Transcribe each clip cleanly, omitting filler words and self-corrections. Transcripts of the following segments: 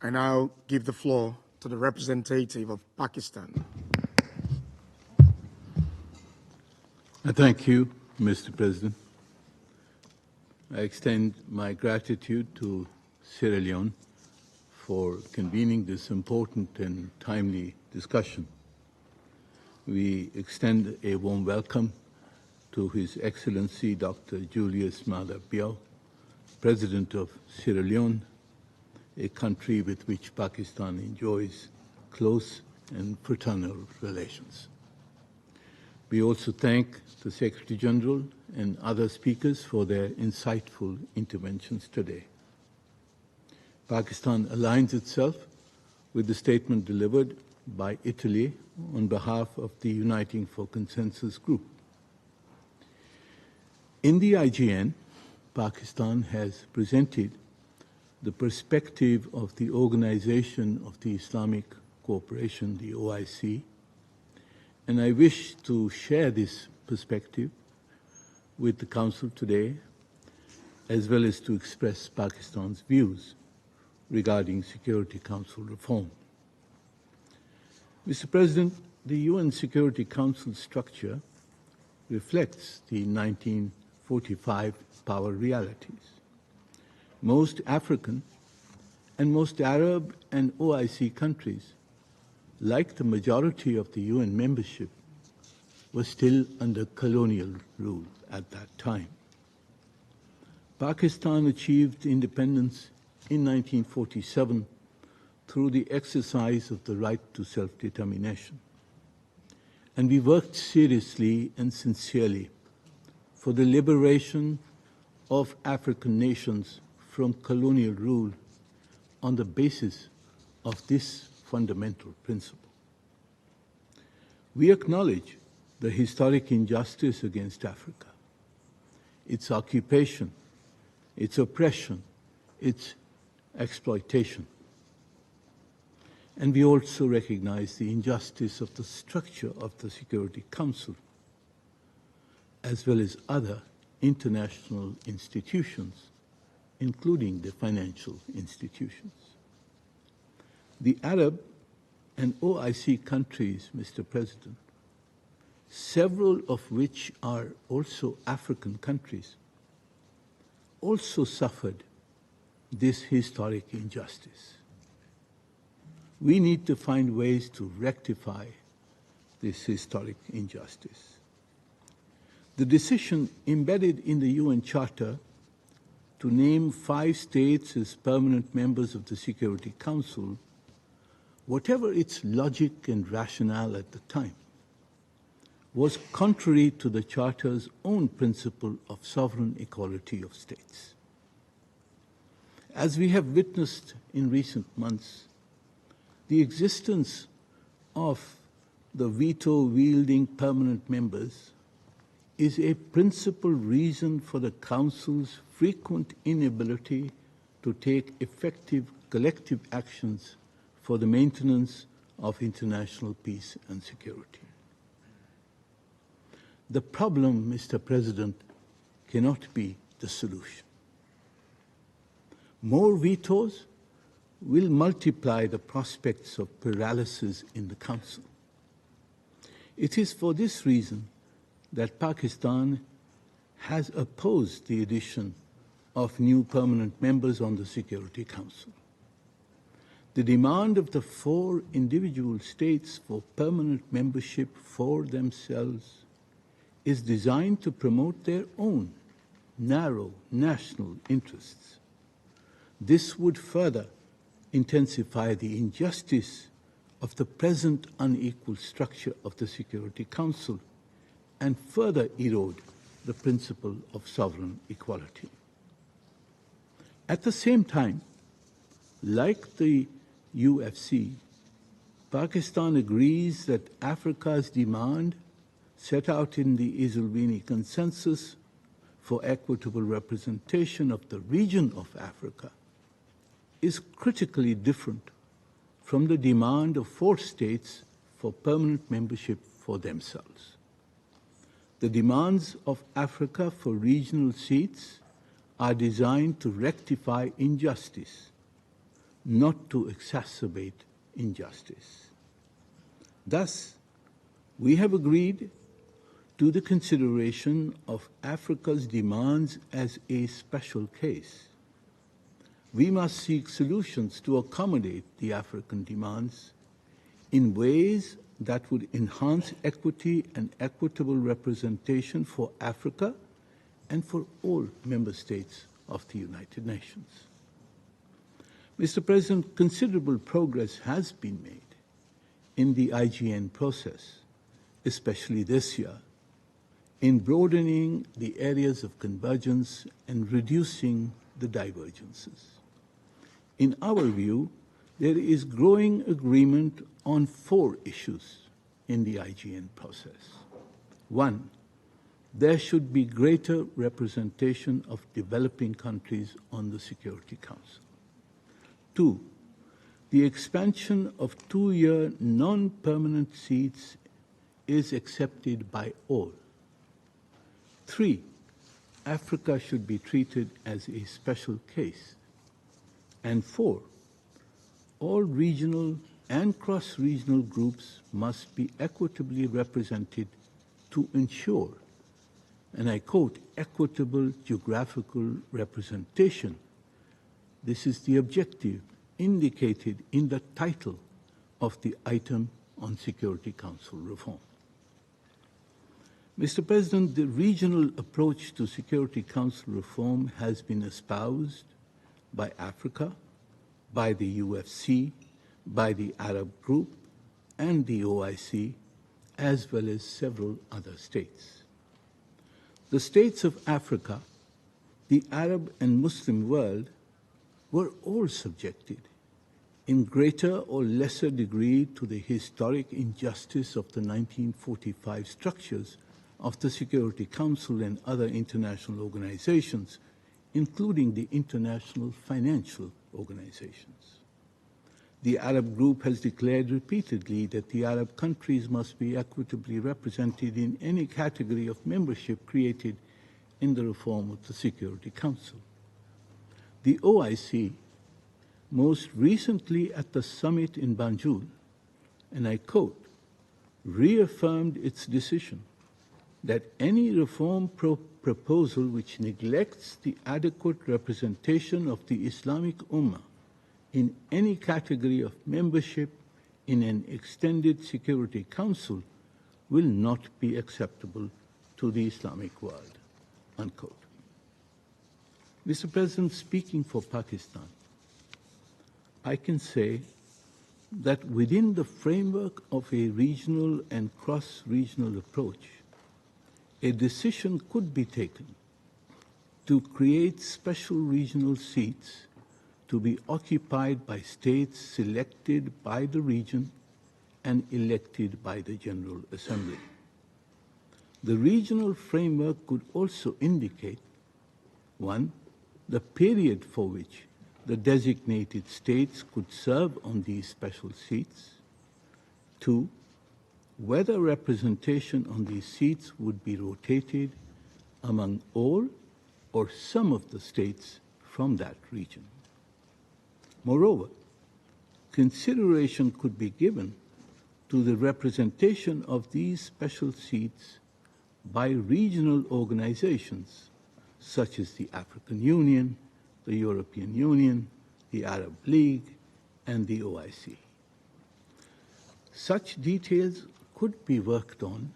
I now give the floor to the representative of Pakistan. Thank you, Mr. President. I extend my gratitude to Sierra Leone for convening this important and timely discussion. We extend a warm welcome to His Excellency Dr. Julius Maada Bio, President of Sierra Leone, a country with which Pakistan enjoys close and fraternal relations. We also thank the Secretary General and other speakers for their insightful interventions today. Pakistan aligns itself with the statement delivered by Italy on behalf of the Uniting for Consensus group. In the IGN, Pakistan has presented the perspective of the Organization of the Islamic Cooperation, the OIC, and I wish to share this perspective with the Council today, as well as to express Pakistan's views regarding Security Council reform. Mr. President, the UN Security Council structure reflects the 1945 power realities. Most African and most Arab and OIC countries, like the majority of the UN membership, were still under colonial rule at that time. Pakistan achieved independence in 1947 through the exercise of the right to self-determination. And we worked seriously and sincerely for the liberation of African nations from colonial rule on the basis of this fundamental principle. We acknowledge the historic injustice against Africa, its occupation, its oppression, its exploitation. And we also recognize the injustice of the structure of the Security Council, as well as other international institutions, including the financial institutions. The Arab and OIC countries, Mr. President, several of which are also African countries, also suffered this historic injustice. We need to find ways to rectify this historic injustice. The decision embedded in the UN Charter to name 5 states as permanent members of the Security Council, whatever its logic and rationale at the time, was contrary to the Charter's own principle of sovereign equality of states. As we have witnessed in recent months, the existence of the veto-wielding permanent members is a principal reason for the Council's frequent inability to take effective collective actions for the maintenance of international peace and security. The problem, Mr. President, cannot be the solution. More vetoes will multiply the prospects of paralysis in the Council. It is for this reason that Pakistan has opposed the addition of new permanent members on the Security Council. The demand of the 4 individual states for permanent membership for themselves is designed to promote their own narrow national interests. This would further intensify the injustice of the present unequal structure of the Security Council and further erode the principle of sovereign equality. At the same time, like the UFC, Pakistan agrees that Africa's demand set out in the Ezulwini Consensus for equitable representation of the region of Africa is critically different from the demand of 4 states for permanent membership for themselves. The demands of Africa for regional seats are designed to rectify injustice not to exacerbate injustice. Thus, we have agreed to the consideration of Africa's demands as a special case. We must seek solutions to accommodate the African demands in ways that would enhance equity and equitable representation for Africa and for all member states of the United Nations. Mr. President, considerable progress has been made in the IGN process, especially this year, in broadening the areas of convergence and reducing the divergences. In our view, there is growing agreement on 4 issues in the IGN process. 1, there should be greater representation of developing countries on the Security Council. 2, the expansion of 2-year non-permanent seats is accepted by all. 3, Africa should be treated as a special case. And 4, all regional and cross-regional groups must be equitably represented to ensure, and I quote, equitable geographical representation. This is the objective indicated in the title of the item on Security Council reform. Mr. President, the regional approach to Security Council reform has been espoused by Africa, by the UFC, by the Arab Group, and the OIC, as well as several other states. The states of Africa, the Arab and Muslim world, were all subjected, in greater or lesser degree, to the historic injustice of the 1945 structures of the Security Council and other international organizations, including the international financial organizations. The Arab Group has declared repeatedly that the Arab countries must be equitably represented in any category of membership created in the reform of the Security Council. The OIC, most recently at the summit in Banjul, and I quote, reaffirmed its decision that any reform proposal which neglects the adequate representation of the Islamic Ummah in any category of membership in an extended Security Council will not be acceptable to the Islamic world, unquote. Mr. President, speaking for Pakistan, I can say that within the framework of a regional and cross-regional approach, a decision could be taken to create special regional seats to be occupied by states selected by the region and elected by the General Assembly. The regional framework could also indicate, 1, the period for which the designated states could serve on these special seats, 2, whether representation on these seats would be rotated among all or some of the states from that region. Moreover, consideration could be given to the representation of these special seats by regional organizations such as the African Union, the European Union, the Arab League, and the OIC. Such details could be worked on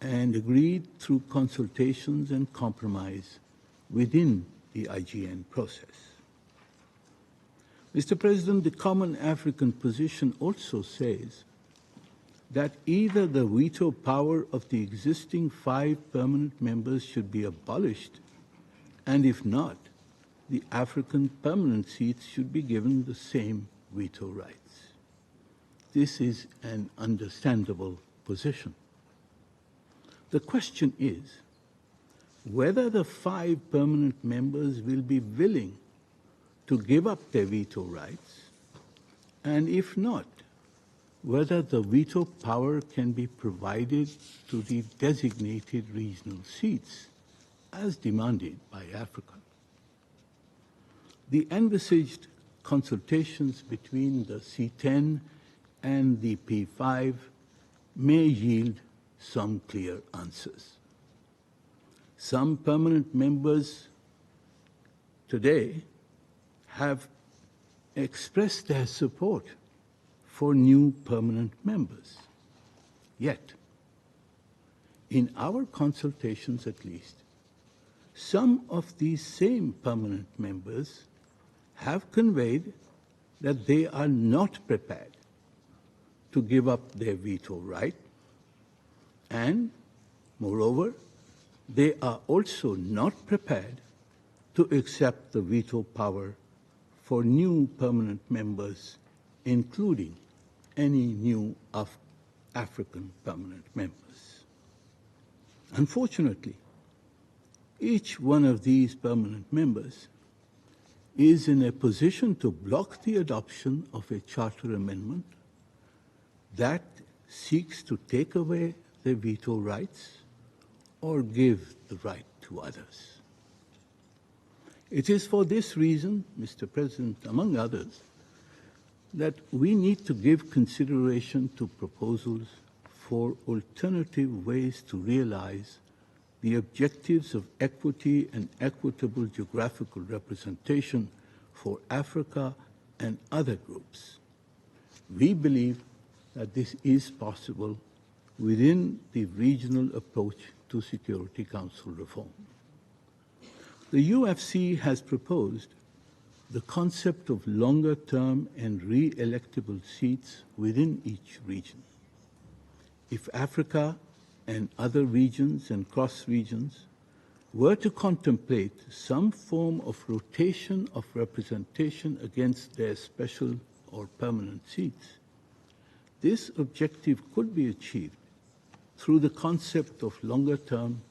and agreed through consultations and compromise within the IGN process. Mr. President, the Common African Position also says that either the veto power of the existing 5 permanent members should be abolished, and if not, the African permanent seats should be given the same veto rights. This is an understandable position. The question is whether the 5 permanent members will be willing to give up their veto rights, and if not, whether the veto power can be provided to the designated regional seats as demanded by Africa. The envisaged consultations between the C10 and the P5 may yield some clear answers. Some permanent members today have expressed their support for new permanent members. Yet, in our consultations at least, some of these same permanent members have conveyed that they are not prepared to give up their veto right, and, moreover, they are also not prepared to accept the veto power for new permanent members, including any new African permanent members. Unfortunately, each one of these permanent members is in a position to block the adoption of a charter amendment that seeks to take away their veto rights or give the right to others. It is for this reason, Mr. President, among others, that we need to give consideration to proposals for alternative ways to realize the objectives of equity and equitable geographical representation for Africa and other groups. We believe that this is possible within the regional approach to Security Council reform. The UFC has proposed the concept of longer-term and re-electable seats within each region. If Africa and other regions and cross-regions were to contemplate some form of rotation of representation against their special or permanent seats, this objective could be achieved through the concept of longer-term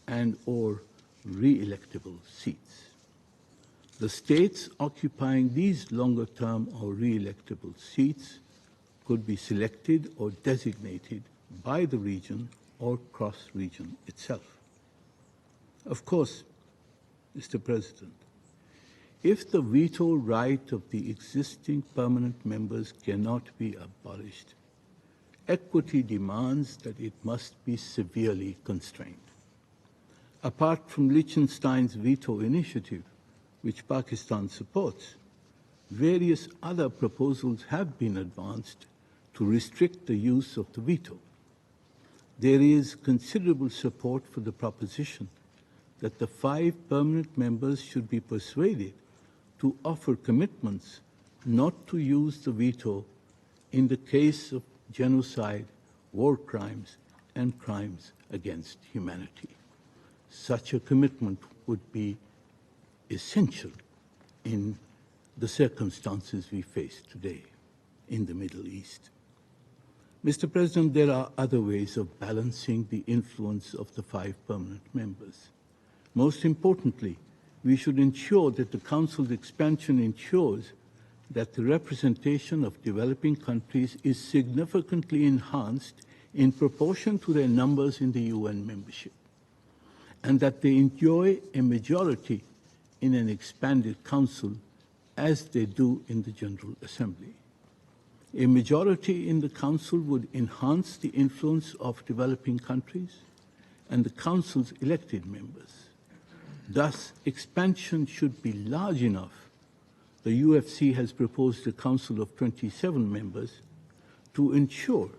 and/or re-electable seats. The states occupying these longer-term or re-electable seats could be selected or designated by the region or cross-region itself. Of course, Mr. President, if the veto right of the existing permanent members cannot be abolished, equity demands that it must be severely constrained. Apart from Liechtenstein's veto initiative, which Pakistan supports, various other proposals have been advanced to restrict the use of the veto. There is considerable support for the proposition that the 5 permanent members should be persuaded to offer commitments not to use the veto in the case of genocide, war crimes, and crimes against humanity. Such a commitment would be essential in the circumstances we face today in the Middle East. Mr. President, there are other ways of balancing the influence of the 5 permanent members. Most importantly, we should ensure that the Council's expansion ensures that the representation of developing countries is significantly enhanced in proportion to their numbers in the UN membership, and that they enjoy a majority in an expanded Council as they do in the General Assembly. A majority in the Council would enhance the influence of developing countries and the Council's elected members. Thus, expansion should be large enough. The UFC has proposed a Council of 27 members to ensure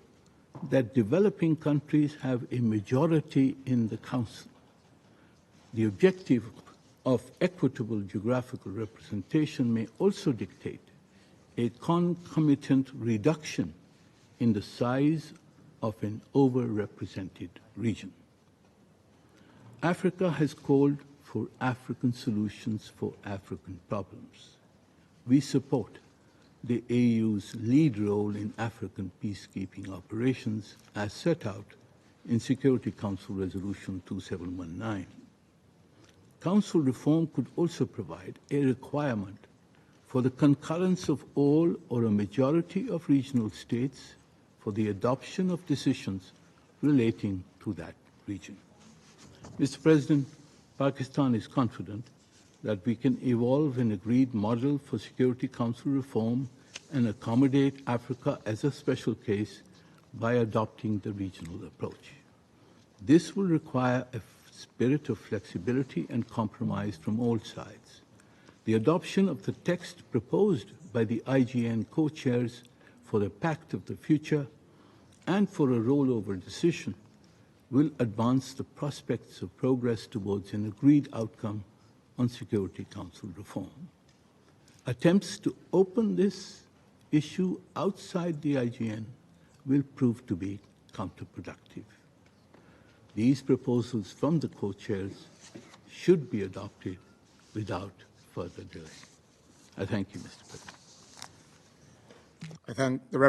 that developing countries have a majority in the Council. The objective of equitable geographical representation may also dictate a concomitant reduction in the size of an overrepresented region. Africa has called for African solutions for African problems. We support the AU's lead role in African peacekeeping operations as set out in Security Council Resolution 2719. Council reform could also provide a requirement for the concurrence of all or a majority of regional states for the adoption of decisions relating to that region. Mr. President, Pakistan is confident that we can evolve an agreed model for Security Council reform and accommodate Africa as a special case by adopting the regional approach. This will require a spirit of flexibility and compromise from all sides. The adoption of the text proposed by the IGN co-chairs for the Pact of the Future and for a rollover decision will advance the prospects of progress towards an agreed outcome on Security Council reform. Attempts to open this issue outside the IGN will prove to be counterproductive. These proposals from the co-chairs should be adopted without further delay. I thank you, Mr. President. I thank the